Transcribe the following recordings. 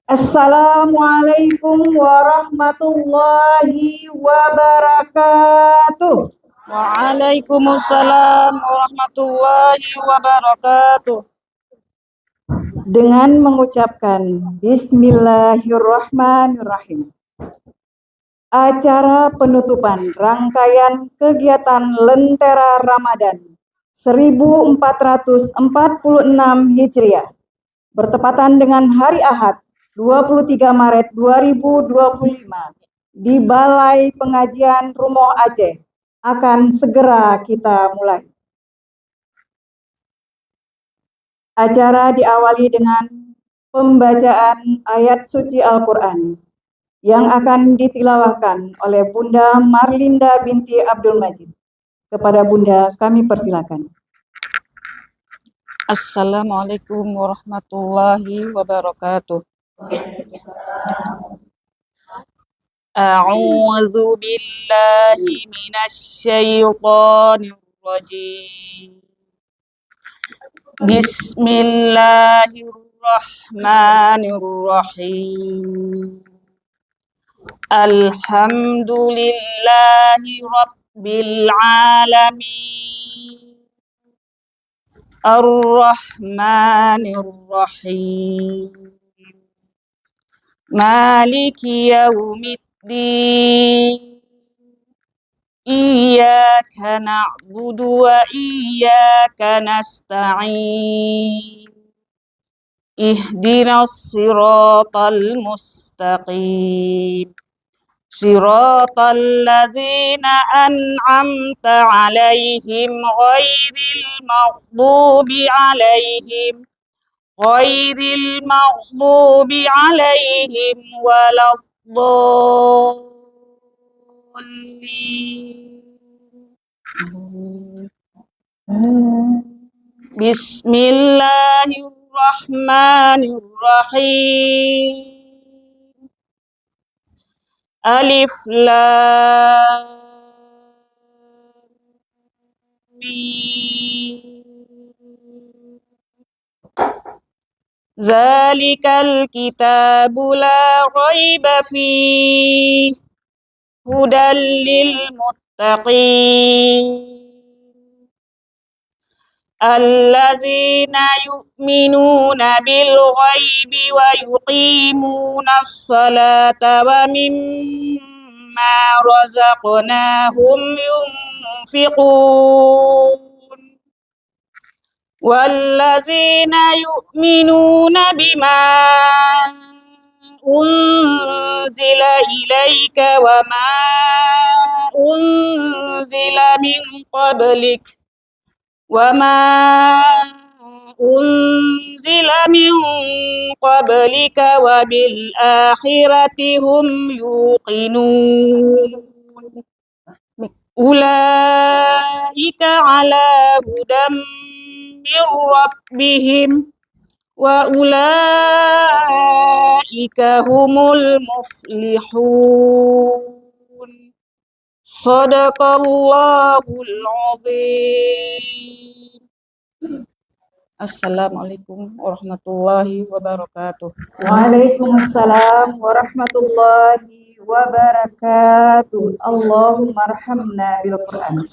Assalamualaikum warahmatullahi wabarakatuh. Waalaikumsalam warahmatullahi wabarakatuh. Dengan mengucapkan Bismillahirrahmanirrahim. Acara penutupan rangkaian kegiatan Lentera Ramadan 1446 Hijriah bertepatan dengan hari Ahad 23 Maret 2025 di Balai Pengajian Rumoh Aceh akan segera kita mulai. Acara diawali dengan pembacaan ayat suci Al-Quran yang akan ditilawahkan oleh Bunda Marlinda binti Abdul Majid. Kepada Bunda kami persilakan. Assalamualaikum warahmatullahi wabarakatuh. A'udzu billahi minasyaitonir rajim. Bismillahirrahmanirrahim. Alhamdulillahi rabbil alamin. Ar-Rahmanir-Rahim. Maliki yaumiddin. Iyyaka na'budu wa iyyaka nasta'in. Ihdinas siratal mustaqim. Siratal ladzina an'amta 'alaihim ghairil maghdubi 'alaihim waladdallin. Bismillahirrahmanirrahim. Alif Lam Mim. Zalikal kitabu la raiba fihi hudal lil muttaqin allazina yu'minuna bil ghaibi wa yuqimuna as-salata wa mimma razaqnahum yunfiqun wallazina yu'minuna bima unzila ilaika wa ma unzila min qablik wa ma unzila min qablika wa bil akhirati hum yuqinun ulaika ala hudam min rabbihim wa ulaika humul muflihun. Shadaqallahul azim. Assalamualaikum warahmatullahi wabarakatuh. Waalaikumsalam warahmatullahi wabarakatuh. Allahumma arhamna bil Quran.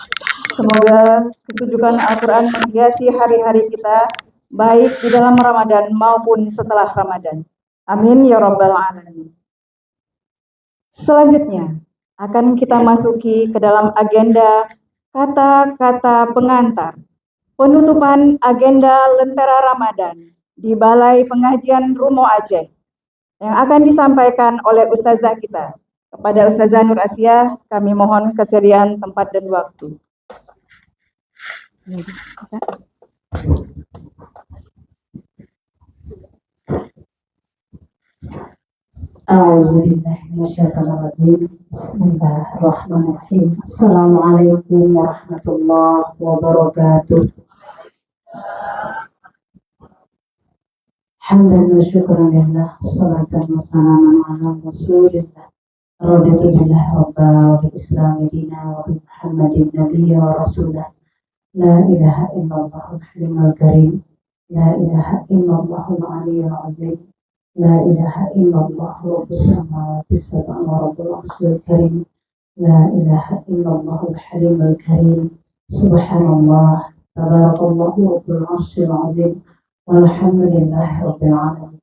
Semoga kesujukan Al-Quran menghiasi hari-hari kita, baik di dalam Ramadan maupun setelah Ramadan. Amin ya rabbal alamin. Selanjutnya akan kita masuki ke dalam agenda kata-kata pengantar penutupan agenda Lentera Ramadan di Balai Pengajian Rumoh Aceh yang akan disampaikan oleh Ustazah kita. Kepada Ustazah Nur Asia, kami mohon kesediaan tempat dan waktu. Bismillahirrahmanirrahim. Assalamualaikum warahmatullahi wabarakatuh. Hamdan wa syukran lillah, salatan wa salaman ala rasulillah. Raditu billah rabba wa bil islami dina wa bi Muhammadin nabiyya wa rasulah. La ilaha illallahul halimul karim. La ilaha illallahul aliyyul azim. La ilaha illallah Rabbus samawati sab'a wa Rabbul arsyil karim. La ilaha illallah al-halimul karim. Subhanallah, tabarakallahu Rabbul arsyil azim. Walhamdulillahi rabbil alamin.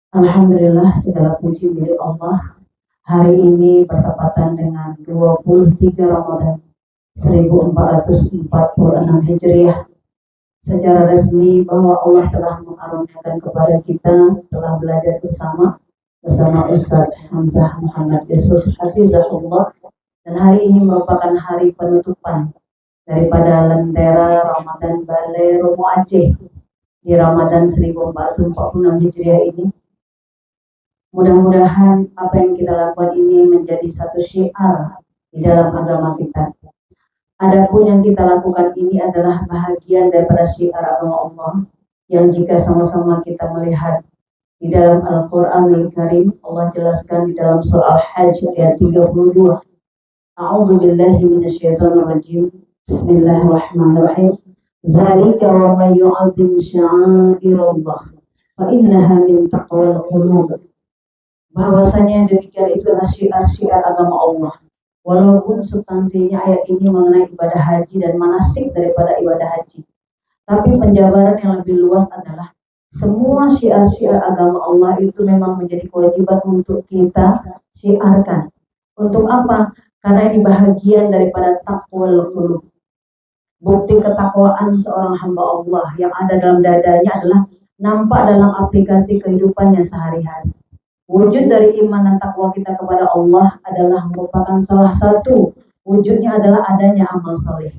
Alhamdulillah, segala puji milik Allah. Hari ini bertepatan dengan 23 Ramadan 1446 Hijriah. Secara resmi bahwa Allah telah mengaruniakan kepada kita telah belajar bersama Ustaz Hamzah Muhammad Yusuf Hafizahullah, dan hari ini merupakan hari penutupan daripada Lentera Ramadan Balai Romo Aceh di Ramadan 1446 Hijriah ini. Mudah-mudahan apa yang kita lakukan ini menjadi satu syiar di dalam agama kita. Adapun yang kita lakukan ini adalah bahagian daripada syiar agama Allah yang jika sama-sama kita melihat di dalam Al-Quranul Karim, Allah jelaskan di dalam surah Al-Hajj ayat 32. A'udzu billahi minasyaitonir rajim. Bismillahirrahmanirrahim. Dzalika wa may yu'azzim sya'airallah fa innaha min taqwal qulub. Bahwasanya demikian itu adalah syiar-syiar agama Allah. Walaupun substansinya ayat ini mengenai ibadah haji dan manasik daripada ibadah haji, tapi penjabaran yang lebih luas adalah semua syiar-syiar agama Allah itu memang menjadi kewajiban untuk kita syiarkan. Untuk apa? Karena ini bahagian daripada taqwal qulub. Bukti ketakwaan seorang hamba Allah yang ada dalam dadanya adalah nampak dalam aplikasi kehidupannya sehari-hari. Wujud dari iman dan takwa kita kepada Allah adalah merupakan salah satu wujudnya adalah adanya amal saleh.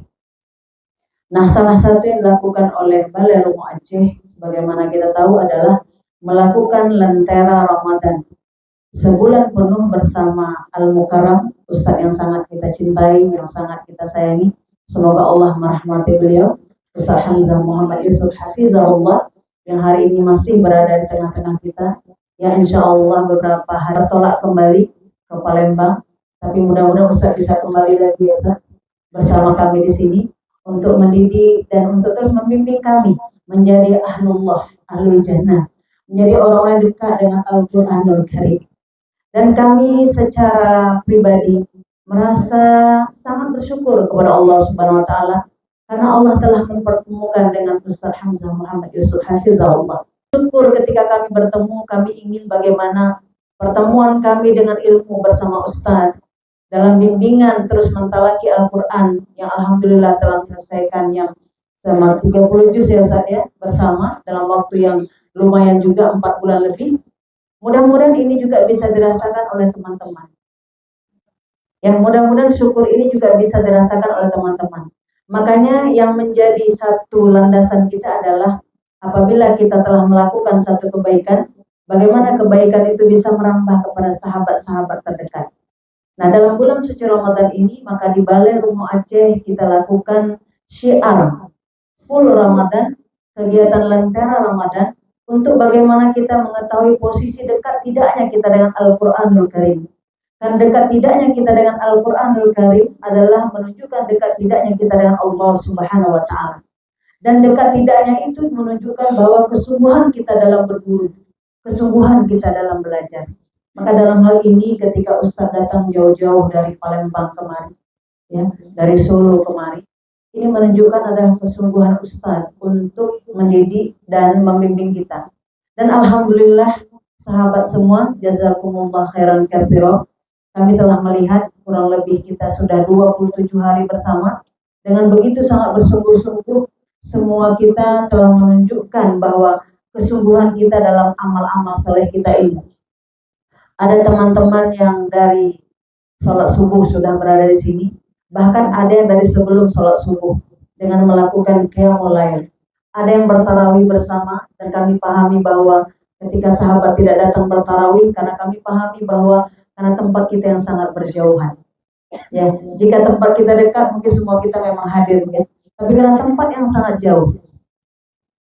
Nah, salah satu yang dilakukan oleh Balai Romo Aceh, bagaimana kita tahu, adalah melakukan Lentera Ramadan sebulan penuh bersama Al-Mukarram, Ustadz yang sangat kita cintai, yang sangat kita sayangi. Semoga Allah merahmati beliau, Ustadz Hamzah Muhammad Yusuf Hafizahullah, yang hari ini masih berada di tengah-tengah kita. Ya, insya Allah beberapa hari tolak kembali ke Palembang, tapi mudah-mudahan Ustaz bisa kembali lagi ya Ustaz, bersama kami di sini untuk mendidik dan untuk terus membimbing kami menjadi ahlullah, ahlul jannah, menjadi orang-orang dekat dengan Al-Quranul Karim. Dan kami secara pribadi merasa sangat bersyukur kepada Allah Subhanahu wa Ta'ala karena Allah telah mempertemukan dengan Ustaz Hamzah Muhammad Yusuf Hafizahullah. Syukur ketika kami bertemu, kami ingin bagaimana pertemuan kami dengan ilmu bersama Ustaz dalam bimbingan terus mentalaki Al-Quran yang alhamdulillah telah menyelesaikan yang selama 30 juz ya Ustaz ya, bersama dalam waktu yang lumayan juga 4 bulan lebih. Mudah-mudahan ini juga bisa dirasakan oleh teman-teman. Ya, mudah-mudahan syukur ini juga bisa dirasakan oleh teman-teman. Makanya yang menjadi satu landasan kita adalah apabila kita telah melakukan satu kebaikan, bagaimana kebaikan itu bisa merambah kepada sahabat-sahabat terdekat. Nah, dalam bulan suci Ramadan ini, maka di Balai Romo Aceh kita lakukan syiar full Ramadan, kegiatan Lentera Ramadan, untuk bagaimana kita mengetahui posisi dekat tidaknya kita dengan Al-Quranul Karim. Dan dekat tidaknya kita dengan Al-Quranul Karim adalah menunjukkan dekat tidaknya kita dengan Allah Subhanahu wa Ta'ala. Dan dekat tidaknya itu menunjukkan bahwa kesungguhan kita dalam berguru, kesungguhan kita dalam belajar. Maka dalam hal ini ketika Ustadz datang jauh-jauh dari Palembang kemari, ya, dari Solo kemari, ini menunjukkan adalah kesungguhan Ustadz untuk mendidik dan membimbing kita. Dan alhamdulillah sahabat semua, jazakumullah khairan katsira, kami telah melihat kurang lebih kita sudah 27 hari bersama. Dengan begitu sangat bersungguh-sungguh, semua kita telah menunjukkan bahwa kesungguhan kita dalam amal-amal saleh kita ini. Ada teman-teman yang dari sholat subuh sudah berada di sini, bahkan ada yang dari sebelum sholat subuh dengan melakukan qiyamul lail. Ada yang bertarawih bersama, dan kami pahami bahwa ketika sahabat tidak datang bertarawih karena kami pahami bahwa karena tempat kita yang sangat berjauhan. Ya, jika tempat kita dekat mungkin semua kita memang hadir ya. Tapi karena tempat yang sangat jauh.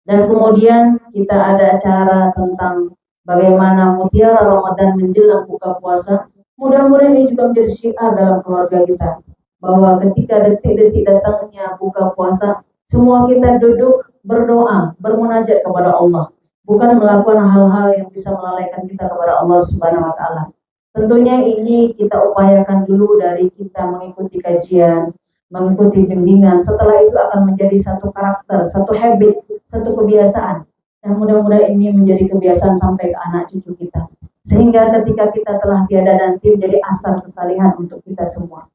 Dan kemudian kita ada acara tentang bagaimana mutiara Ramadan menjelang buka puasa. Mudah-mudahan ini juga menjadi syiar dalam keluarga kita. Bahwa ketika detik-detik datangnya buka puasa, semua kita duduk berdoa, bermunajat kepada Allah. bukan melakukan hal-hal yang bisa melalaikan kita kepada Allah Subhanahu wa taala. Tentunya ini kita upayakan dulu dari kita mengikuti kajian, mengikuti bimbingan. Setelah itu akan menjadi satu karakter, satu habit, satu kebiasaan. Dan mudah-mudahan ini menjadi kebiasaan sampai ke anak cucu kita. Sehingga ketika kita telah tiada nanti menjadi asal kesalihan untuk kita semua.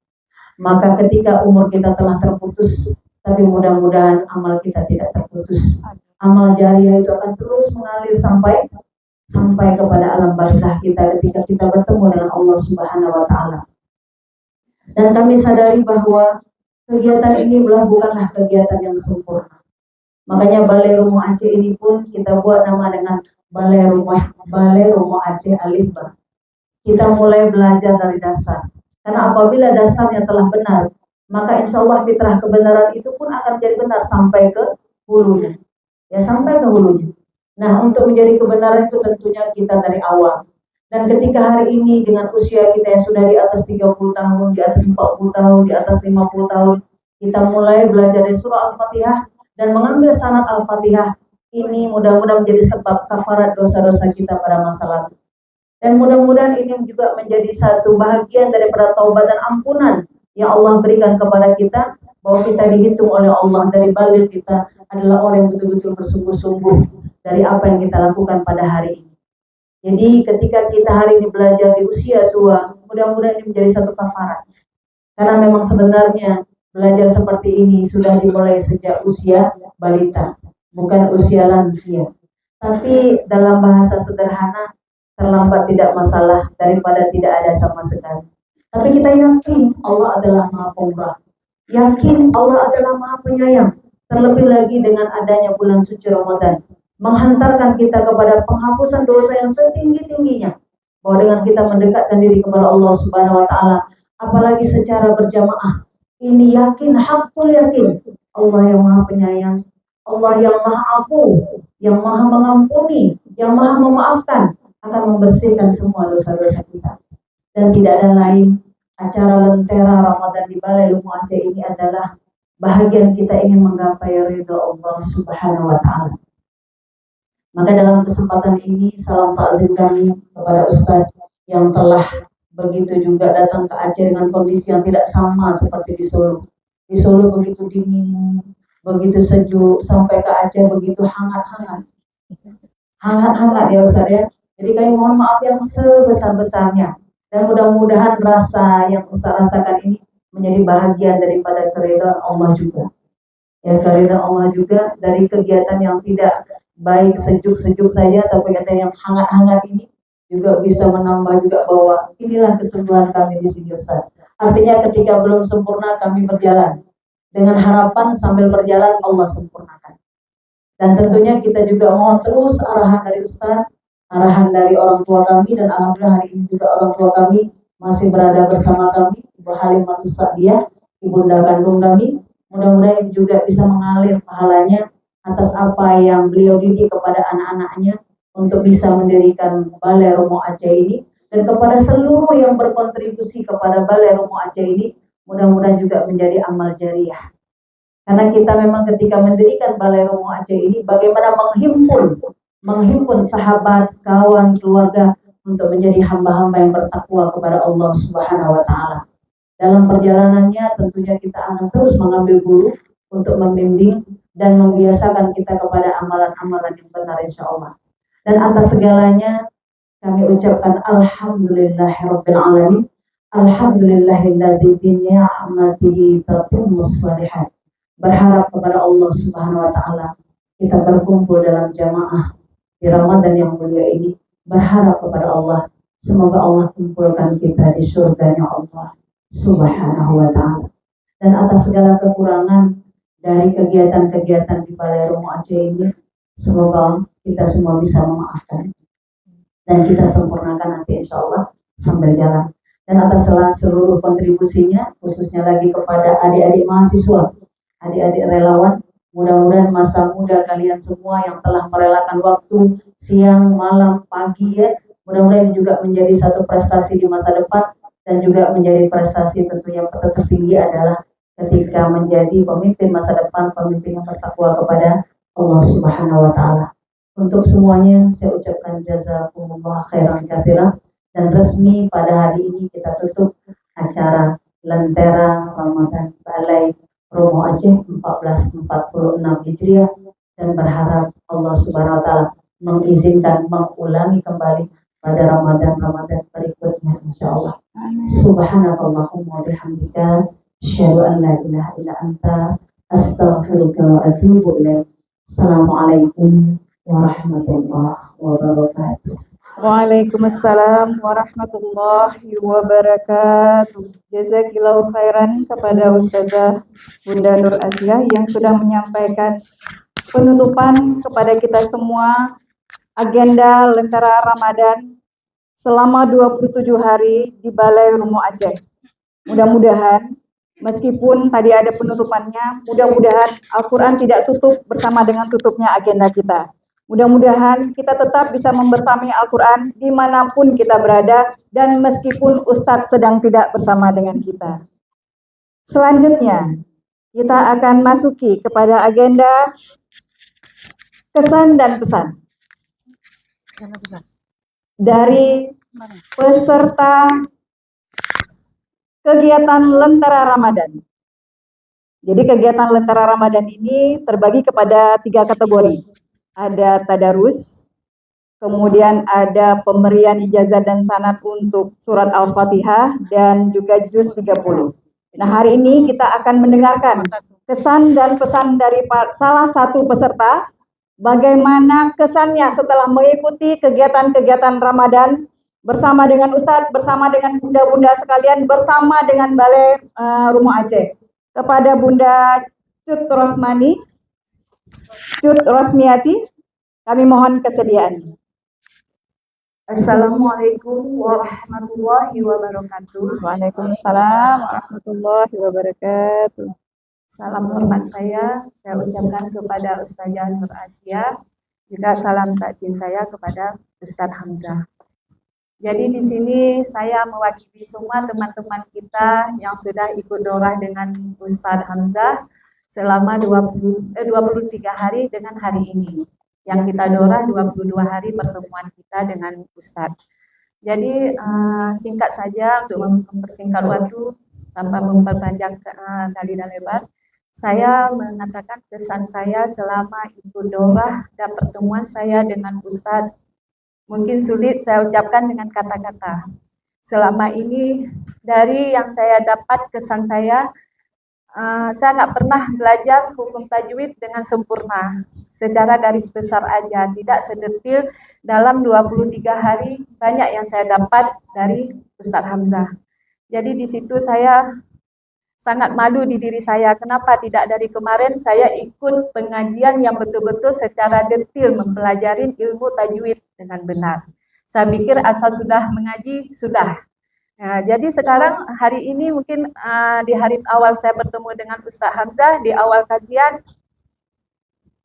Maka ketika umur kita telah terputus, tapi mudah-mudahan amal kita tidak terputus. Amal jariah itu akan terus mengalir sampai kepada alam barzah kita ketika kita bertemu dengan Allah Subhanahu wa taala. Dan kami sadari bahwa kegiatan ini bukanlah kegiatan yang sempurna. Makanya Balai Romo Aceh ini pun kita buat nama dengan Balai Romo Aceh Alif Ba. Kita mulai belajar dari dasar. Karena apabila dasarnya telah benar, maka insya Allah fitrah kebenaran itu pun akan jadi benar sampai ke hulunya. Ya, sampai ke hulunya. Nah, untuk menjadi kebenaran itu tentunya kita dari awal. Dan ketika hari ini dengan usia kita yang sudah di atas 30 tahun, di atas 40 tahun, di atas 50 tahun, kita mulai belajar dari surah Al-Fatihah dan mengambil sanad Al-Fatihah. Ini mudah-mudahan menjadi sebab kafarat dosa-dosa kita pada masa lalu. Dan mudah-mudahan ini juga menjadi satu bahagian daripada taubat dan ampunan yang Allah berikan kepada kita, bahwa kita dihitung oleh Allah dari balik kita adalah orang yang betul-betul bersungguh-sungguh dari apa yang kita lakukan pada hari ini. Jadi ketika kita hari ini belajar di usia tua, mudah-mudahan ini menjadi satu kafarat. Karena memang sebenarnya belajar seperti ini sudah dimulai sejak usia balita, bukan usia lansia. Tapi dalam bahasa sederhana, terlambat tidak masalah daripada tidak ada sama sekali. Tapi kita yakin Allah adalah Maha Pemurah. Yakin Allah adalah Maha Penyayang. Terlebih lagi dengan adanya bulan suci Ramadan, menghantarkan kita kepada penghapusan dosa yang setinggi-tingginya. Bahwa dengan kita mendekatkan diri kepada Allah Subhanahu wa taala, apalagi secara berjamaah, ini yakin, hakul yakin, Allah yang Maha Penyayang, Allah yang Maha Afu, yang Maha Mengampuni, yang Maha Memaafkan, akan membersihkan semua dosa-dosa kita. Dan tidak ada lain, acara Lentera Ramadan di Balai Romo Aceh ini adalah bahagian kita ingin menggapai ridha Allah Subhanahu wa taala. Maka dalam kesempatan ini salam takzim kami kepada Ustadz yang telah begitu juga datang ke Aceh dengan kondisi yang tidak sama seperti di Solo. Di Solo begitu dingin, begitu sejuk, sampai ke Aceh begitu hangat-hangat. Hangat-hangat ya Ustadz ya. Jadi kami mohon maaf yang sebesar-besarnya. Dan mudah-mudahan rasa yang Ustaz rasakan ini menjadi bahagian daripada keridhaan Allah juga. Ya, keridhaan Allah juga dari kegiatan yang tidak baik sejuk-sejuk saja, tapi kegiatan yang hangat-hangat ini juga bisa menambah juga bahwa inilah kesungguhan kami di sini Ustaz. Artinya ketika belum sempurna kami berjalan. Dengan harapan sambil berjalan Allah sempurnakan. Dan tentunya kita juga mohon terus arahan dari Ustaz, arahan dari orang tua kami, dan alhamdulillah hari ini juga orang tua kami masih berada bersama kami, Ibu Halimatus Sa'diyah, ibunda kandung kami. Mudah-mudahan ini juga bisa mengalir pahalanya atas apa yang beliau didik kepada anak-anaknya untuk bisa mendirikan Balai Romo Aceh ini, dan kepada seluruh yang berkontribusi kepada Balai Romo Aceh ini, mudah-mudahan juga menjadi amal jariah. Karena kita memang ketika mendirikan Balai Romo Aceh ini, bagaimana menghimpun sahabat, kawan, keluarga untuk menjadi hamba-hamba yang bertakwa kepada Allah Subhanahu wa taala. Dalam perjalanannya tentunya kita akan terus mengambil guru untuk membimbing dan membiasakan kita kepada amalan-amalan yang benar insyaallah. Dan atas segalanya kami ucapkan alhamdulillahirabbil alamin. Alhamdulillahilladzi bi ni'matihi tatimmus shalihat. Berharap kepada Allah Subhanahu wa taala kita berkumpul dalam jamaah di Ramadan yang mulia ini, berharap kepada Allah semoga Allah kumpulkan kita di surganya Allah Subhanahu wa ta'ala. Dan atas segala kekurangan dari kegiatan-kegiatan di Balai Romo Aceh ini, semoga kita semua bisa memaafkan dan kita sempurnakan nanti insya Allah sambil jalan. Dan atas seluruh kontribusinya, khususnya lagi kepada adik-adik mahasiswa, adik-adik relawan, mudah-mudahan masa muda kalian semua yang telah merelakan waktu siang, malam, pagi ya, mudah-mudahan ini juga menjadi satu prestasi di masa depan, dan juga menjadi prestasi tentunya tertinggi adalah ketika menjadi pemimpin masa depan, pemimpin yang bertakwa kepada Allah Subhanahu wa taala. Untuk semuanya saya ucapkan jazakumullah khairan katsiran, dan resmi pada hari ini kita tutup acara Lentera Ramadan Balai Romo Aceh 1446 Hijriah, dan berharap Allah Subhanahu wa taala mengizinkan mengulangi kembali pada Ramadan berikutnya insyaallah. Subhanakallahumma wa bihamdika asyhadu an la ilaha illa anta astaghfiruka wa atubu ilaik. Assalamualaikum warahmatullahi wabarakatuh. Waalaikumsalam warahmatullahi wabarakatuh. Jazakillahu khairan kepada Ustazah Bunda Nur Aziah yang sudah menyampaikan penutupan kepada kita semua agenda Lentera Ramadan selama 27 hari di Balai Romo Aceh. Mudah-mudahan meskipun tadi ada penutupannya, mudah-mudahan Al-Quran tidak tutup bersama dengan tutupnya agenda kita. Mudah-mudahan kita tetap bisa membersami Al-Quran dimanapun kita berada dan meskipun Ustadz sedang tidak bersama dengan kita. Selanjutnya, kita akan masuki kepada agenda kesan dan pesan dari peserta kegiatan Lentera Ramadan. Jadi kegiatan Lentera Ramadan ini terbagi kepada 3 kategori. Ada tadarus, kemudian ada pemberian ijazah dan sanad untuk surat Al-Fatihah, dan juga juz 30. Nah, hari ini kita akan mendengarkan kesan dan pesan dari salah satu peserta, bagaimana kesannya setelah mengikuti kegiatan-kegiatan Ramadan bersama dengan Ustadz, bersama dengan bunda-bunda sekalian, bersama dengan Balai Romo Aceh. Kepada Bunda Cut Rosmiati, kami mohon kesediaan. Assalamualaikum warahmatullahi wabarakatuh. Waalaikumsalam warahmatullahi wabarakatuh. Salam hormat saya ucapkan kepada Ustazah Nur Aziah, juga salam takjil saya kepada Ustadz Hamzah. Jadi di sini saya mewakili semua teman-teman kita yang sudah ikut daurah dengan Ustadz Hamzah selama 23 hari dengan hari ini. Yang kita daurah 22 hari pertemuan kita dengan Ustadz. Jadi singkat saja untuk mempersingkat waktu tanpa memperpanjang kali dan lebar, saya mengatakan kesan saya selama ikut daurah dan pertemuan saya dengan Ustadz. Mungkin sulit saya ucapkan dengan kata-kata. Selama ini dari yang saya dapat kesan saya nggak pernah belajar hukum tajwid dengan sempurna. Secara garis besar aja, tidak sedetil dalam 23 hari banyak yang saya dapat dari Ustadz Hamzah. Jadi di situ saya sangat malu di diri saya. Kenapa tidak dari kemarin saya ikut pengajian yang betul-betul secara detail mempelajari ilmu tajwid dengan benar. Saya pikir asal sudah mengaji, sudah. Nah, jadi sekarang hari ini mungkin di hari awal saya bertemu dengan Ustadz Hamzah, di awal kajian,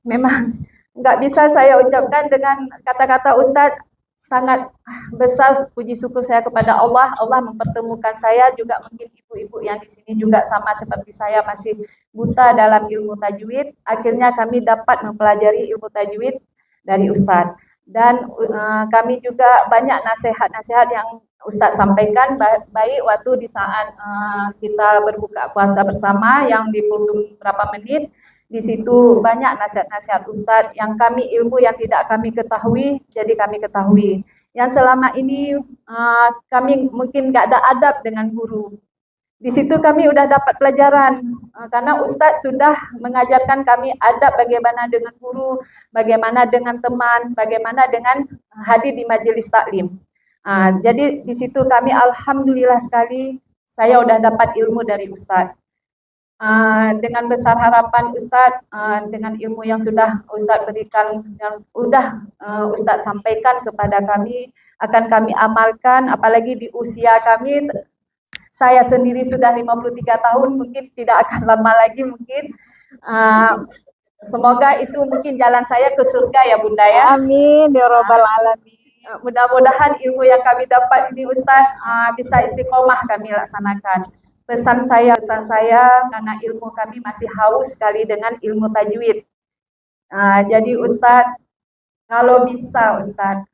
memang nggak bisa saya ucapkan dengan kata-kata Ustadz. Sangat besar puji syukur saya kepada Allah. Allah mempertemukan saya, juga mungkin ibu-ibu yang di sini juga sama seperti saya masih buta dalam ilmu tajwid. Akhirnya kami dapat mempelajari ilmu tajwid dari Ustadz. Dan kami juga banyak nasihat-nasihat yang Ustadz sampaikan, baik waktu di saat kita berbuka puasa bersama yang di beberapa menit. Di situ banyak nasihat-nasihat Ustadz yang kami ilmu yang tidak kami ketahui, jadi kami ketahui. Yang selama ini kami mungkin nggak ada adab dengan guru. Di situ kami udah dapat pelajaran, karena Ustadz sudah mengajarkan kami adab bagaimana dengan guru, bagaimana dengan teman, bagaimana dengan hadir di majelis taklim. Jadi di situ kami alhamdulillah sekali, saya udah dapat ilmu dari Ustadz. Dengan besar harapan Ustadz, dengan ilmu yang sudah Ustadz berikan, yang sudah Ustadz sampaikan kepada kami, akan kami amalkan, apalagi di usia kami, saya sendiri sudah 53 tahun, mungkin tidak akan lama lagi mungkin. Semoga itu mungkin jalan saya ke surga ya Bunda ya. Amin ya Rabbal Alamin. Mudah-mudahan ilmu yang kami dapat ini Ustadz bisa istiqomah kami laksanakan. Pesan saya karena ilmu kami masih haus sekali dengan ilmu tajwid. Jadi Ustadz, kalau bisa Ustadz,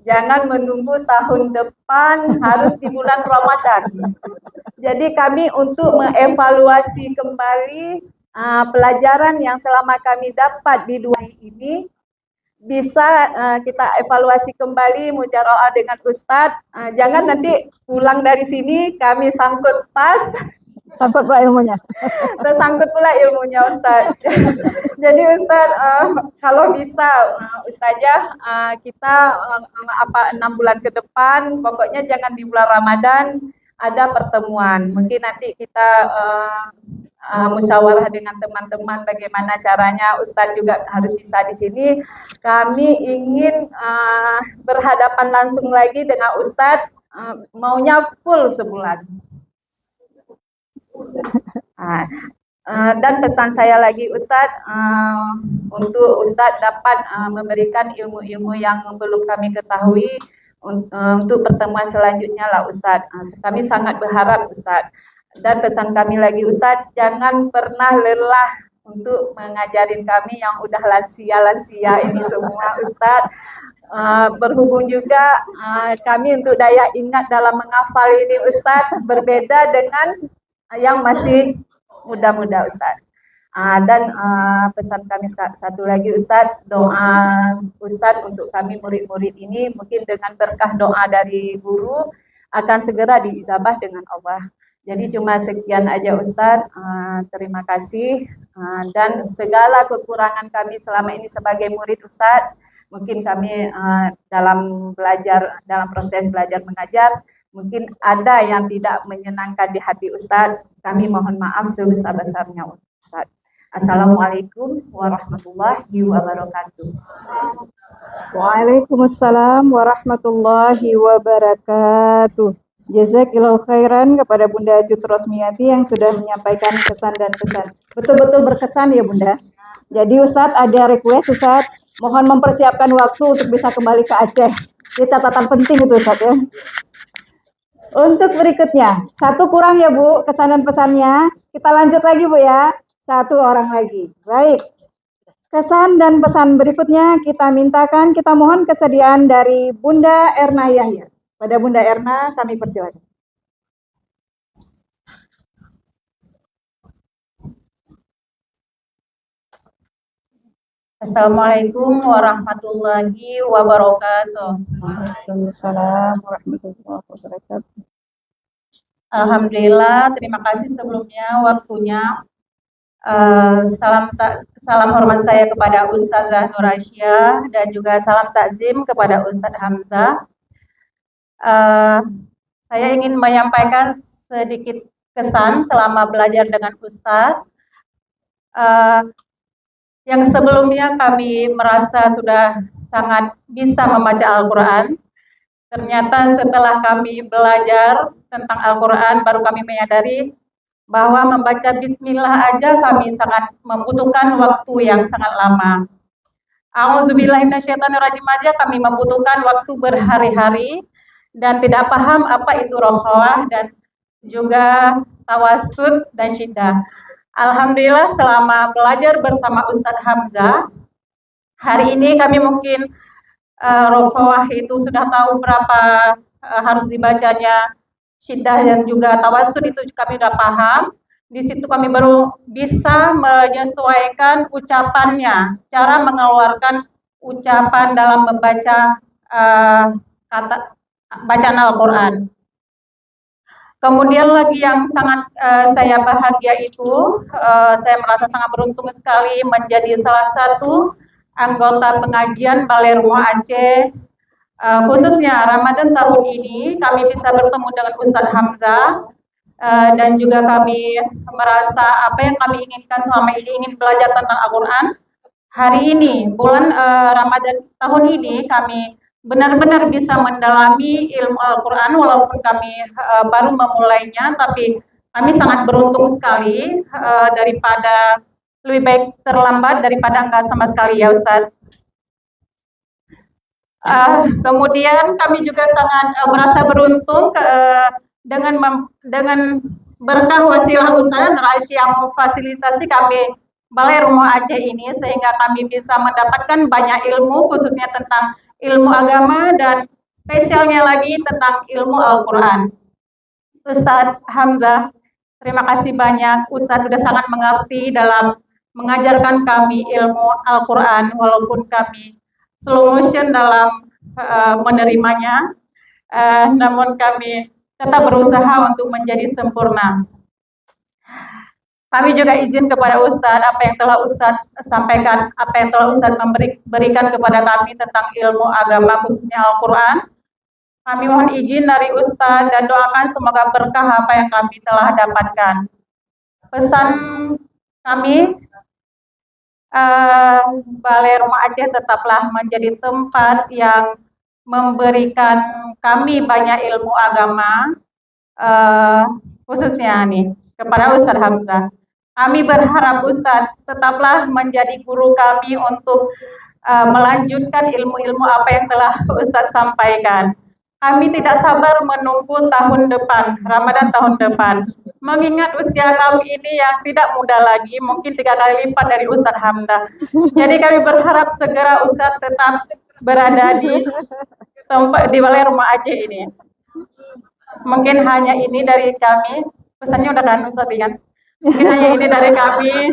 jangan menunggu tahun depan harus di bulan Ramadan. Jadi kami untuk mengevaluasi kembali pelajaran yang selama kami dapat di 2 hari ini, bisa kita evaluasi kembali mujaroah dengan Ustadz. Jangan nanti pulang dari sini kami sangkut tas, Sangkut pula ilmunya. tersangkut pula ilmunya Ustadz. Jadi Ustadz, kalau bisa Ustazah, kita 6 bulan ke depan, pokoknya jangan di bulan Ramadan ada pertemuan. Mungkin nanti kita musyawarah dengan teman-teman bagaimana caranya. Ustadz juga harus bisa di sini. Kami ingin berhadapan langsung lagi dengan Ustadz, maunya full sebulan. Dan pesan saya lagi Ustadz, untuk Ustadz dapat memberikan ilmu-ilmu yang belum kami ketahui untuk pertemuan selanjutnya lah Ustadz. Kami sangat berharap Ustadz. Dan pesan kami lagi Ustadz, jangan pernah lelah untuk mengajarin kami yang udah lansia-lansia ini semua Ustadz. Berhubung juga kami untuk daya ingat dalam menghafal ini Ustadz berbeda dengan yang masih muda-muda Ustadz. Dan pesan kami satu lagi Ustadz, doa Ustadz untuk kami murid-murid ini mungkin dengan berkah doa dari guru akan segera diijabah dengan Allah. Jadi cuma sekian aja Ustadz, terima kasih. Dan segala kekurangan kami selama ini sebagai murid Ustadz, mungkin kami dalam proses belajar mengajar, mungkin ada yang tidak menyenangkan di hati Ustadz. Kami mohon maaf sebesar-besarnya Ustadz. Assalamualaikum warahmatullahi wabarakatuh. Waalaikumsalam warahmatullahi wabarakatuh. Jazakillahu khairan kepada Bunda Cut Rosmiati yang sudah menyampaikan pesan dan pesan. Betul-betul berkesan ya Bunda. Jadi Ustadz ada request Ustadz, mohon mempersiapkan waktu untuk bisa kembali ke Aceh. Ini catatan penting itu Ustadz ya. Untuk berikutnya, satu kurang ya Bu, kesan dan pesannya. Kita lanjut lagi Bu ya, satu orang lagi. Baik, kesan dan pesan berikutnya kita mintakan, kita mohon kesediaan dari Bunda Erna Yahya. Pada Bunda Erna kami persilakan. Assalamualaikum warahmatullahi wabarakatuh. Waalaikumsalam warahmatullahi wabarakatuh. Alhamdulillah, terima kasih sebelumnya waktunya. Salam hormat saya kepada Ustazah Nur Aisyah dan juga salam takzim kepada Ustadz Hamzah. Saya ingin menyampaikan sedikit kesan selama belajar dengan Ustadz. Yang sebelumnya kami merasa sudah sangat bisa membaca Al-Quran. Ternyata setelah kami belajar tentang Al-Quran, baru kami menyadari bahwa membaca bismillah aja kami sangat membutuhkan waktu yang sangat lama. A'udzubillahiminasyaitonirrajim aja kami membutuhkan waktu berhari-hari dan tidak paham apa itu rokhawah dan juga tawassut dan syiddah. Alhamdulillah selama belajar bersama Ustadz Hamzah, hari ini kami mungkin rokhawah itu sudah tahu berapa harus dibacanya, syiddah dan juga tawassut itu kami sudah paham. Di situ kami baru bisa menyesuaikan ucapannya, cara mengeluarkan ucapan dalam membaca bacaan Al-Quran. Kemudian lagi yang sangat saya bahagia itu, saya merasa sangat beruntung sekali menjadi salah satu anggota pengajian Balai Rumah Aceh. Khususnya Ramadan tahun ini kami bisa bertemu dengan Ustadz Hamzah dan juga kami merasa apa yang kami inginkan selama ini, ingin belajar tentang Al-Quran. Hari ini, bulan Ramadan tahun ini kami benar-benar bisa mendalami ilmu Al-Quran walaupun kami baru memulainya, tapi kami sangat beruntung sekali daripada lebih baik terlambat daripada enggak sama sekali ya Ustadz. Kemudian kami juga sangat merasa beruntung dengan berkah wasilah Ustadz Nur Aisyah memfasilitasi kami Balai Rumah Aceh ini sehingga kami bisa mendapatkan banyak ilmu khususnya tentang ilmu agama dan spesialnya lagi tentang ilmu Al-Quran. Ustadz Hamzah, terima kasih banyak. Ustadz sudah sangat mengerti dalam mengajarkan kami ilmu Al-Quran walaupun kami slow motion dalam menerimanya, namun kami tetap berusaha untuk menjadi sempurna. Kami juga izin kepada Ustadz apa yang telah Ustadz sampaikan, apa yang telah Ustadz berikan kepada kami tentang ilmu agama khususnya Al-Quran. Kami mohon izin dari Ustadz dan doakan semoga berkah apa yang kami telah dapatkan. Pesan kami, Balai Rumah Aceh tetaplah menjadi tempat yang memberikan kami banyak ilmu agama, khususnya nih kepada Ustadz Hamzah. Kami berharap Ustadz tetaplah menjadi guru kami untuk melanjutkan ilmu-ilmu apa yang telah Ustadz sampaikan. Kami tidak sabar menunggu tahun depan, Ramadan tahun depan. Mengingat usia kami ini yang tidak muda lagi, mungkin 3 kali lipat dari Ustadz Hamzah. Jadi kami berharap segera Ustadz tetap berada di tempat di Balai Rumah Aceh ini. Mungkin hanya ini dari kami. Pesannya udah kan Ustadz kan? Mungkin hanya ini dari kami.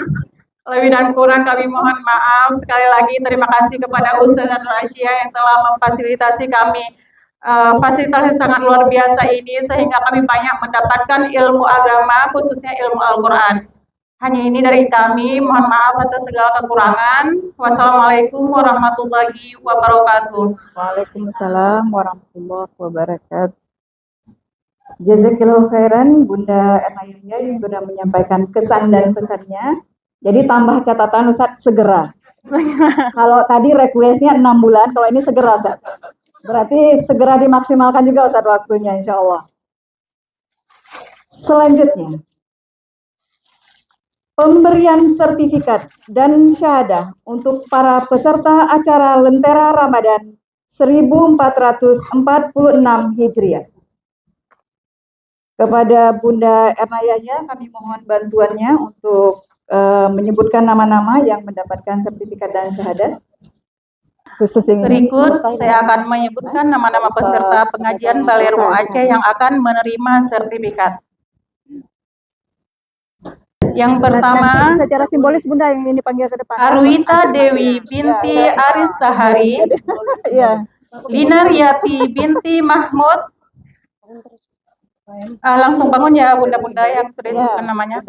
Lebih dan kurang kami mohon maaf. Sekali lagi terima kasih kepada Ustadz Rasyia yang telah memfasilitasi kami fasilitas yang sangat luar biasa ini sehingga kami banyak mendapatkan ilmu agama khususnya ilmu Al-Quran. Hanya ini dari kami, mohon maaf atas segala kekurangan. Wassalamualaikum warahmatullahi wabarakatuh. Waalaikumsalam warahmatullahi wabarakatuh. Jazakillahu khairan Bunda Erna Yahya yang sudah menyampaikan kesan dan pesannya. Jadi tambah catatan Ustadz segera. Kalau tadi requestnya 6 bulan, kalau ini segera Ustadz. Berarti segera dimaksimalkan juga Ustadz waktunya insya Allah. Selanjutnya, pemberian sertifikat dan syahadah untuk para peserta acara Lentera Ramadan 1446 Hijriah. Kepada Bunda Erna Yahya kami mohon bantuannya untuk menyebutkan nama-nama yang mendapatkan sertifikat dan syahadat. Khusus yang berikut saya akan menyebutkan nama-nama peserta pengajian Balai Rumah Aceh yang akan menerima sertifikat. Yang pertama, secara simbolis Bunda yang ini panggil ke depan. Arwita Dewi binti Aris Sahari, Linariati binti Mahmud. Langsung bangun ya bunda-bunda yang sudah disebutkan namanya.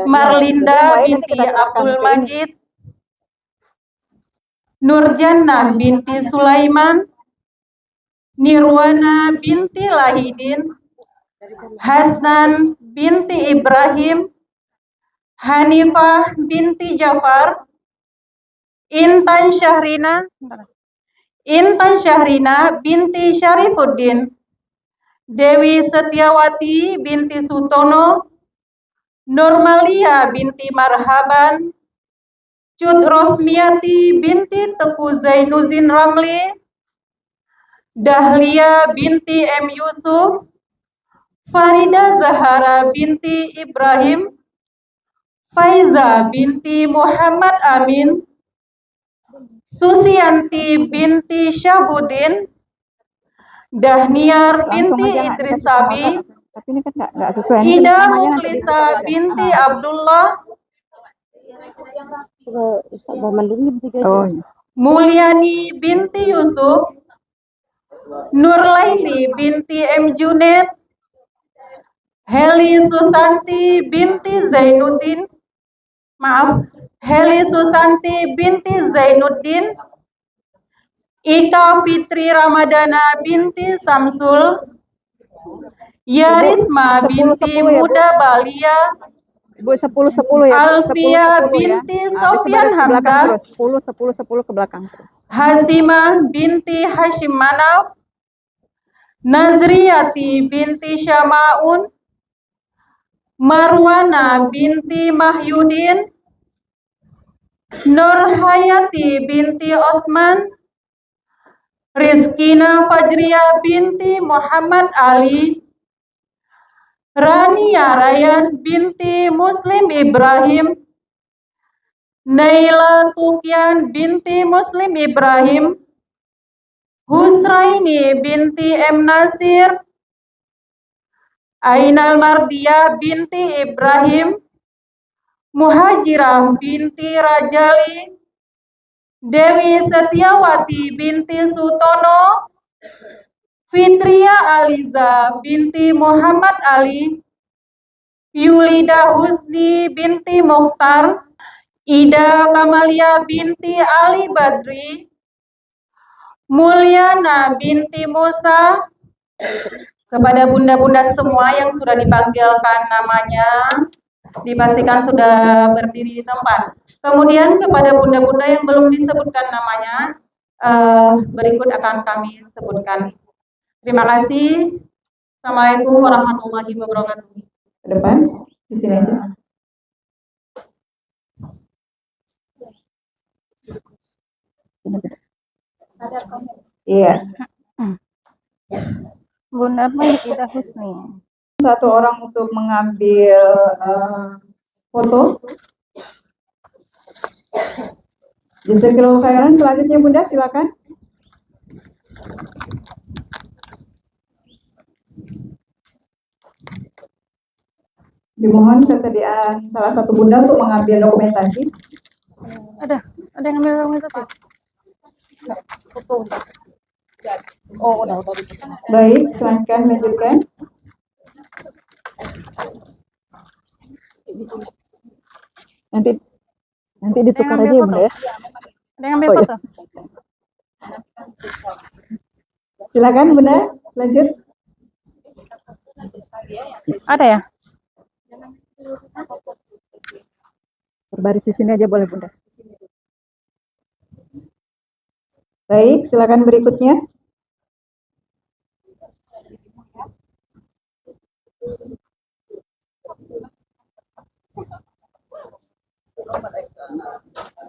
Marlinda binti Abdul Majid, Nurjannah binti Sulaiman, Nirwana binti Lahidin, Hasnan binti Ibrahim, Hanifah binti Jafar, Intan Syahrina binti Syarifuddin, Dewi Setiawati binti Sutono, Nurmalia binti Marhaban, Cut Rosmiati binti Teku Zainuddin Ramli, Dahlia binti M. Yusuf, Farida Zahara binti Ibrahim, Faiza binti Muhammad Amin, Susianti binti Syahbudin, Dahniar binti Idris Sabi, tapi ini kan nggak sesuai. Ida Mukhlisa binti Abdullah, Mulyani binti Yusuf, Nurlaili binti M. Junaid, Heli Susanti binti Zainuddin, Ika Fitri Ramadana binti Samsul, Yarisma binti Muda Balia, Ibu 10 ya. Alfia binti Sofyan Hamzah, 10 ke belakang terus. Hazimah binti Hashim Manaf, Nazriyati binti Syama'un, Marwana binti Mahyudin, Nurhayati binti Osman, Rizkina Fajriya binti Muhammad Ali, Rania Rayan binti Muslim Ibrahim, Naila Tukian binti Muslim Ibrahim, Husraini binti M. Nasir, Ainal Mardiyah binti Ibrahim, Muhajirah binti Rajali, Dewi Setiawati binti Sutono, Fitria Aliza binti Muhammad Ali, Yulida Husni binti Mukhtar, Ida Kamalia binti Ali Badri, Mulyana binti Musa, kepada bunda-bunda semua yang sudah dipanggilkan namanya, dipastikan sudah berdiri di tempat. Kemudian kepada bunda-bunda yang belum disebutkan namanya, berikut akan kami sebutkan. Terima kasih. Assalamualaikum warahmatullahi wabarakatuh. Ke depan, di sini aja. Iya. Bunda Ida Husni. Satu orang untuk mengambil foto. Jazakallahu khairan. Selanjutnya Bunda, silakan. Dimohon kesediaan salah satu Bunda untuk mengambil dokumentasi. Ada yang ngambil dokumentasi? Oh, udah. Baik, silakan lanjutkan. Nanti ditukar aja ya Bunda ya. Ada yang ngambil foto? Silakan Bunda, lanjut. Ada ya? Berbaris di sini aja boleh Bunda. Baik, silakan berikutnya.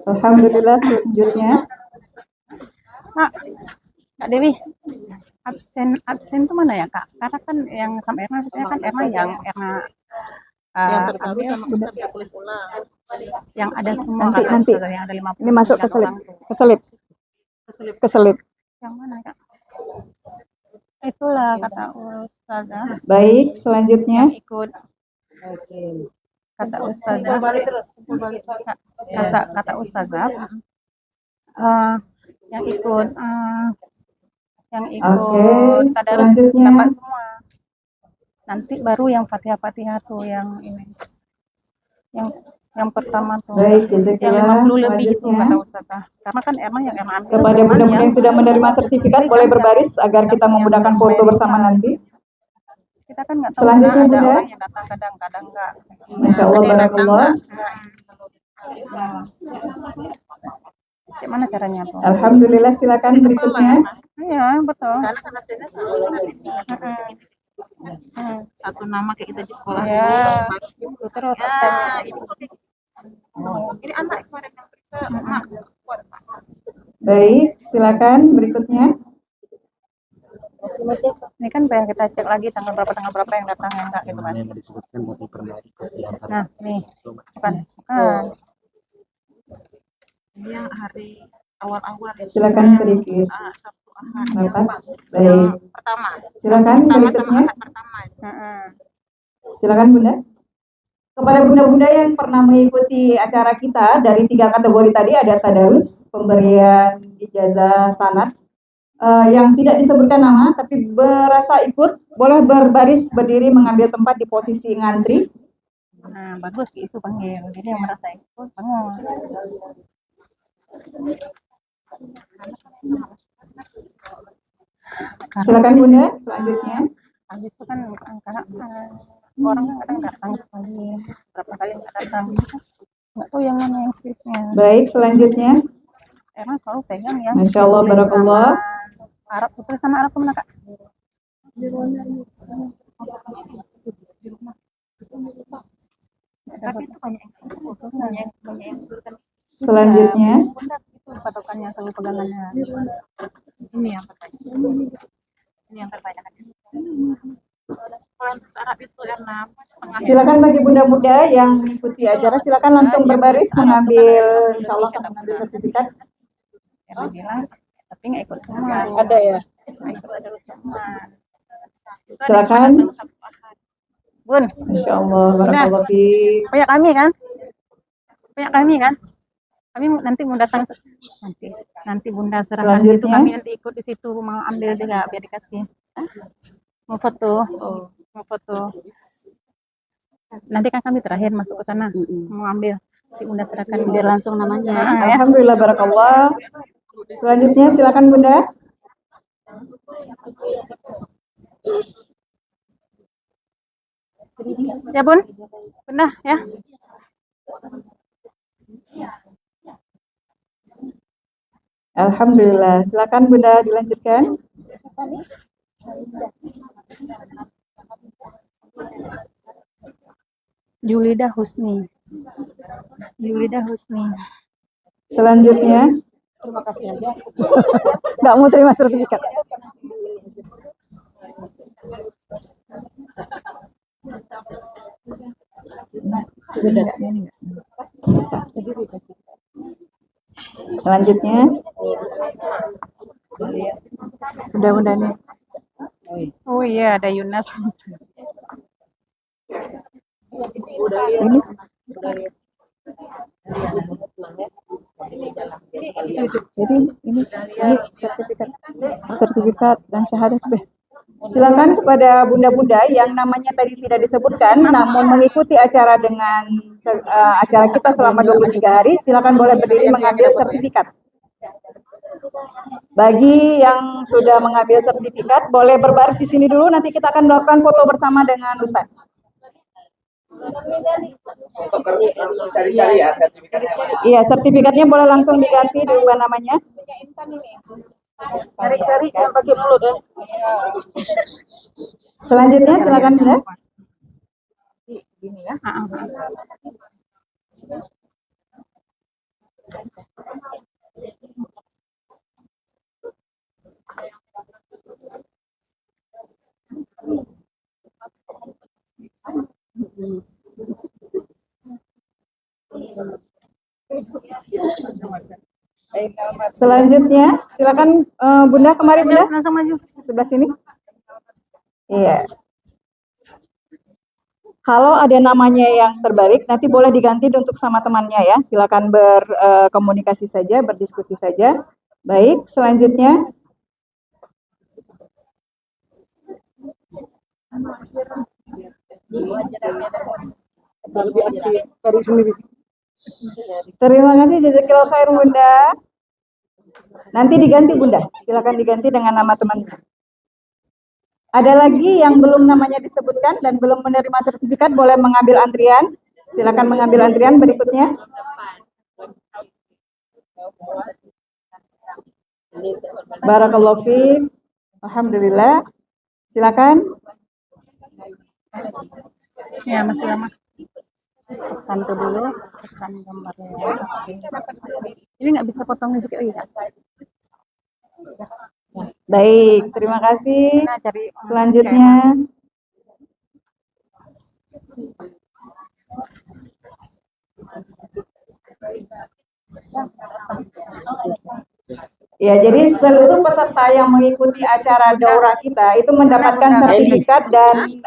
Alhamdulillah, selanjutnya. Kak Dewi, absen itu mana ya Kak? Karena kan yang sama Erna, kan Erna yang Erna Yang terbaru ambil, sama Ustaz ya tulis ulang. yang ada semua Nanti, Kak, nanti. yang ada 50 Ini masuk ke selip. Keselip. Yang mana Kak? Itulah kata Ustazah Baik, selanjutnya. yang ikut. Kata Ustazah. Kata Ustazah. Yang ikut Oke, tadarus selanjutnya. dapat semua. Nanti baru yang Fatihah tuh yang ini. Yang pertama tuh. Baik, Yang jazakallah. 50 lebih itu Selanjutnya. kata Ustazah. Karena kan emang yang emang ambil Kepada cuman bunda-bunda yang sudah menerima sertifikat, boleh berbaris agar kita memudahkan foto bersama nanti. kita kan nggak tahu Selanjutnya, ada Bunda. orang yang datang kadang enggak. Masya Allah, barakallah. Gimana caranya tuh? Alhamdulillah, silakan berikutnya. Iya, betul. Karena kan absennya satu nama kayak kita di sekolah. Ya, itu terus absennya. Ini anak kemarin yang periksa, Mak. Baik, silakan berikutnya. Ini kan pengen kita cek lagi tanggal berapa yang datang yang enggak gitu kan. yang disebutkan mau pernah ikut di antara Nah, nih. Bukan. Ini yang hari awal-awal ya. Silakan sedikit. Sabtu Ahad. Dapat. Baik, Pertama. silakan Pertama sama berikutnya. Ahad pertama. Silakan Bunda. Kepada bunda-bunda yang pernah mengikuti acara kita dari 3 kategori tadi, ada tadarus, pemberian ijazah sanad, yang tidak disebutkan nama tapi berasa ikut, boleh berbaris berdiri mengambil tempat di posisi ngantri. Nah, bagus itu panggil. Jadi yang merasa ikut bangun. Silakan Bunda, selanjutnya. Habis itu kan orang kan kadang datang sekali, berapa kali nggak datang. Nggak tahu yang mana yang skripnya. Baik, selanjutnya. Emang selalu pegang yang Masya Allah, tulis barakallah. sama Arab, tulis sama Arab kemana Kak? Tapi itu banyak yang tuliskan. Selanjutnya. Benar, itu patokannya selalu pegangannya. Ini yang terbanyak. Ini yang terbanyak. Kalau yang Arab itu 6, setengah. Silakan bagi bunda-bunda yang mengikuti acara, silakan langsung berbaris mengambil, insya Allah akan mengambil sertifikat. Karena bilang tapi nggak ikut semua. Ada ya? Nggak ikut ada semua. Silakan. Bun, Masya Allah, barakallahu fiik. kayak kami kan? Kayak kami kan? Kami nanti mau datang nanti bunda serahkan itu Selanjutnya. kami nanti ikut di situ mau ambil juga biar dikasih. Mau foto, mau foto. Nanti kan kami terakhir masuk ke sana mau ambil. Nanti bunda serahkan Biar langsung namanya. ya. Alhamdulillah, barakallah. Selanjutnya silakan bunda. Ya bun, bunda ya. Alhamdulillah, silakan bunda dilanjutkan. Julida Husni. Julida Husni. Selanjutnya. Terima kasih aja. Nggak mau terima sertifikat. Selanjutnya. Bunda-bunda nih. Oh iya ada Yunas. Ini. Jadi ini sertifikat dan syahadat B. Silakan kepada bunda-bunda yang namanya tadi tidak disebutkan namun mengikuti acara dengan acara kita selama 23 hari, silakan boleh berdiri mengambil sertifikat. Bagi yang sudah mengambil sertifikat boleh berbaris di sini dulu, nanti kita akan melakukan foto bersama dengan Ustaz. Langsung cari-cari ya sertifikatnya. Iya, sertifikatnya boleh langsung diganti diubah namanya. Cari-cari yang pakai mulut ya. Selanjutnya silakan Bunda. Gini ya. Selanjutnya silakan Bunda, kemari Bunda. Langsung maju. Sebelah sini. Iya. Kalau ada namanya yang terbalik, nanti boleh diganti untuk sama temannya ya. Silakan berkomunikasi saja, berdiskusi saja. Baik, selanjutnya. Terima kasih, jazakillah khair Bunda. Nanti diganti Bunda, silakan diganti dengan nama temannya. Ada lagi yang belum namanya disebutkan dan belum menerima sertifikat, boleh mengambil antrian. Silakan mengambil antrian berikutnya. Barakallahu fiik. Alhamdulillah. Silakan. Ya masih lama. Bantu dulu, tekan gambarnya. Ini nggak bisa potongnya juga ya. Baik, terima kasih. Nah, cari Selanjutnya. Ya, jadi seluruh peserta yang mengikuti acara daurah kita itu mendapatkan sertifikat dan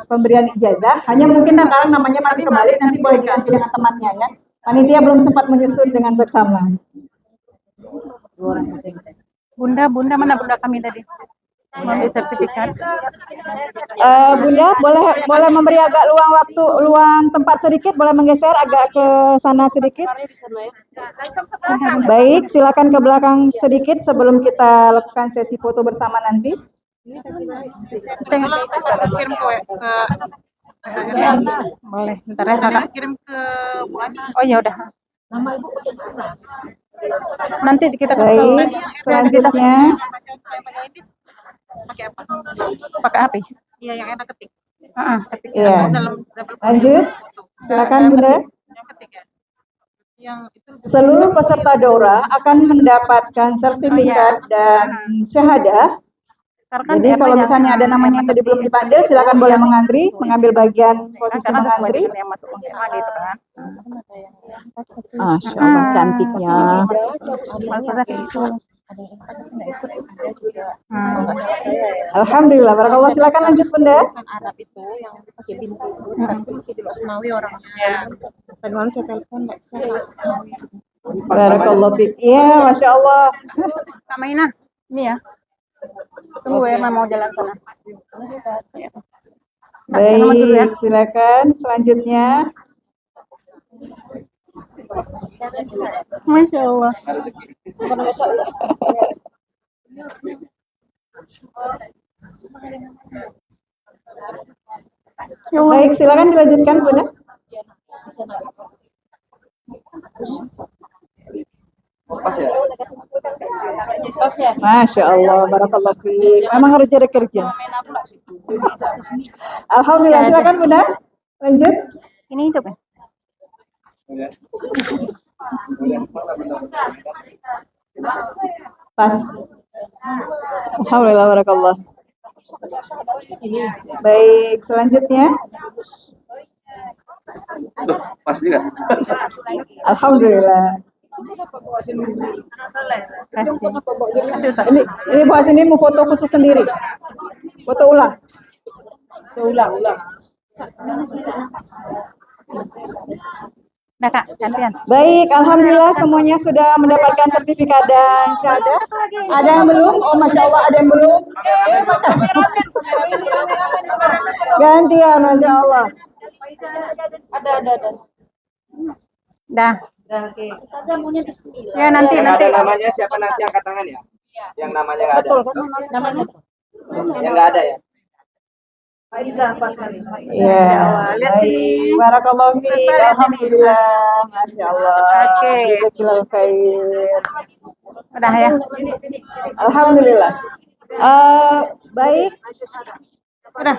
pemberian ijazah. Hanya mungkin sekarang namanya masih kebalik, nanti boleh diganti dengan temannya ya. Panitia belum sempat menyusun dengan seksama. Bunda mana bunda kami tadi? Mengambil sertifikat. Bunda, boleh memberi agak luang tempat sedikit, boleh menggeser agak ke sana sedikit. Baik, silakan ke belakang sedikit sebelum kita lakukan sesi foto bersama nanti. Kirim ke Boleh, ntar ya kakak. kirim ke Bu Ani. Oh ya udah. Nanti kita Baik, selanjutnya. Pakai apa? pakai HP. Iya, yang enak ketik. Ketik. Iya. Lanjut, silakan Bunda. Yang ketik ya. Yang itu Seluruh peserta daurah akan mendapatkan sertifikat dan syahadah Karena kan Jadi Erna kalau yang- misalnya ada namanya yang tadi belum dipanggil, silakan boleh mengantri, mengambil bagian posisi karena sesuai mengantri. dengan yang masuk ke Erna gitu kan. Masya Allah, cantiknya. Maksudnya gitu. Alhamdulillah, barakallah. Silakan lanjut Bunda. Arab itu yang pakai binti itu, tapi masih di Asmawi orangnya. Padahal saya telepon nggak bisa. Barakallah fiik. Iya, Masya Allah. Kak Maina, ini ya. Tunggu ya, mau jalan sana. Baik, silakan selanjutnya. Masya Allah. Baik, silakan dilanjutkan Bunda. Pas ya. Masya Allah, barakallah fiik. Memang harus cari kerja. Alhamdulillah, silakan Bunda. Lanjut. Ini itu kan? Pas. Alhamdulillah, barakallah. Baik, selanjutnya. Duh, pas juga. Alhamdulillah. Kasih Ustaz. Ini Bu Asin ini mau foto khusus sendiri. Foto ulang. Nah Kak, gantian. Baik, alhamdulillah semuanya sudah mendapatkan sertifikat dan syahadat. Ada yang belum? Oh, Masya Allah, ada yang belum? Gantian, Masya Allah. Dah. Ya nanti Yang nanti. ada namanya siapa nanti angkat tangan ya? Yang namanya nggak ada. Yang nggak ada ya? Iya, baik. Barakallahu fiik. Alhamdulillah. Masya Allah. Oke. Jazakallahu khair. Udah ya. Alhamdulillah. Baik. Udah.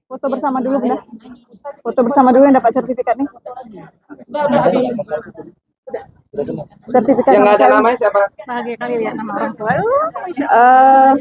Foto bersama dulu, Bunda. Foto bersama dulu yang dapat sertifikat nih. Sertifikat Yang nggak ada sama sekali. namanya siapa? Bahagia kali lihat nama orang tua. Eh,